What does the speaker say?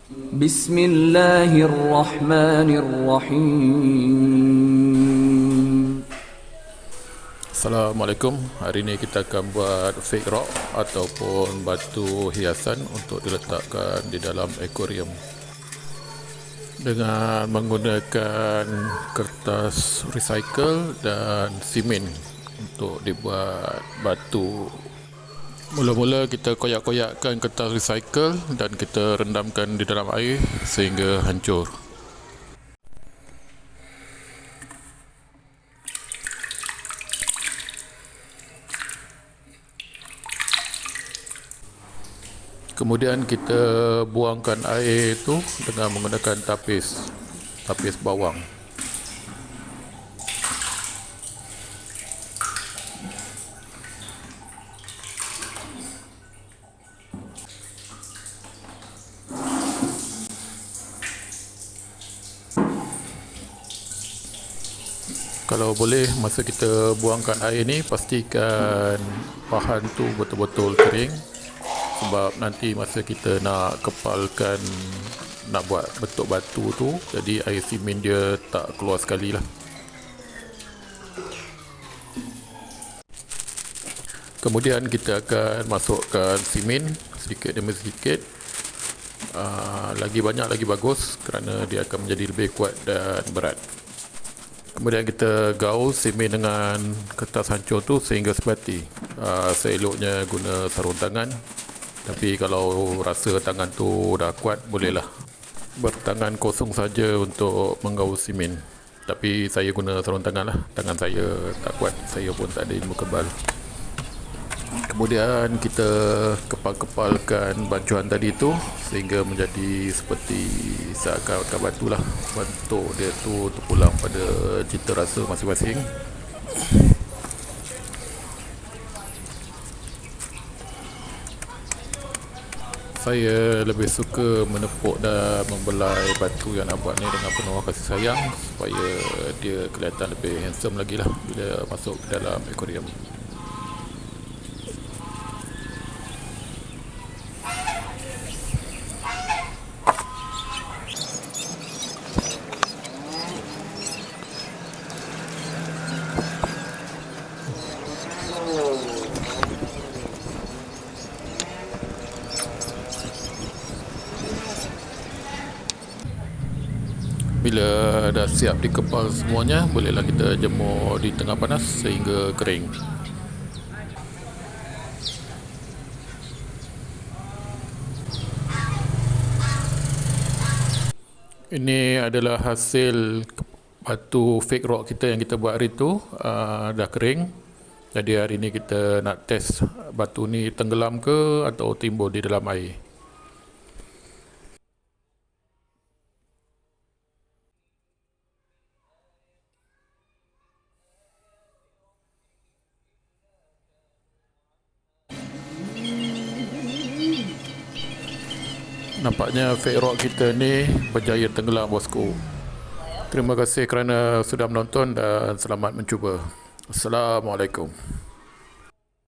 Bismillahirrahmanirrahim. Assalamualaikum. Hari ini kita akan buat fake rock ataupun batu hiasan untuk diletakkan di dalam akuarium dengan menggunakan kertas recycle dan simen untuk dibuat batu. Mula-mula kita koyak-koyakkan kertas recycle dan kita rendamkan di dalam air sehingga hancur. Kemudian kita buangkan air itu dengan menggunakan tapis bawang. Kalau boleh, masa kita buangkan air ni, pastikan bahan tu betul-betul kering. Sebab nanti masa kita nak kepalkan, nak buat bentuk batu tu, jadi air simen dia tak keluar sekali lah. Kemudian kita akan masukkan simen sedikit demi sedikit. Lagi banyak lagi bagus kerana dia akan menjadi lebih kuat dan berat. Kemudian kita gaul simen dengan kertas hancur tu sehingga sebati. Seeloknya guna sarung tangan. Tapi kalau rasa tangan tu dah kuat, bolehlah bertangan kosong saja untuk menggaul simen. Tapi saya guna sarung tangan lah. Tangan saya tak kuat, saya pun tak ada ilmu kebal. Kemudian kita kepal-kepalkan bancuan tadi tu sehingga menjadi seperti seakan-akan batu lah. Bentuk dia tu terpulang pada cita rasa masing-masing. Saya lebih suka menepuk dan membelai batu yang nak buat ni dengan penuh kasih sayang supaya dia kelihatan lebih handsome lagi lah bila masuk ke dalam akuarium. Bila dah siap dikepal semuanya, bolehlah kita jemur di tengah panas sehingga kering. Ini adalah hasil batu fake rock kita yang kita buat hari tu. Dah kering. Jadi hari ini kita nak test batu ni tenggelam ke atau timbul di dalam air. Nampaknya fake rock kita ni berjaya tenggelam, bosku. Terima kasih kerana sudah menonton dan selamat mencuba. Assalamualaikum.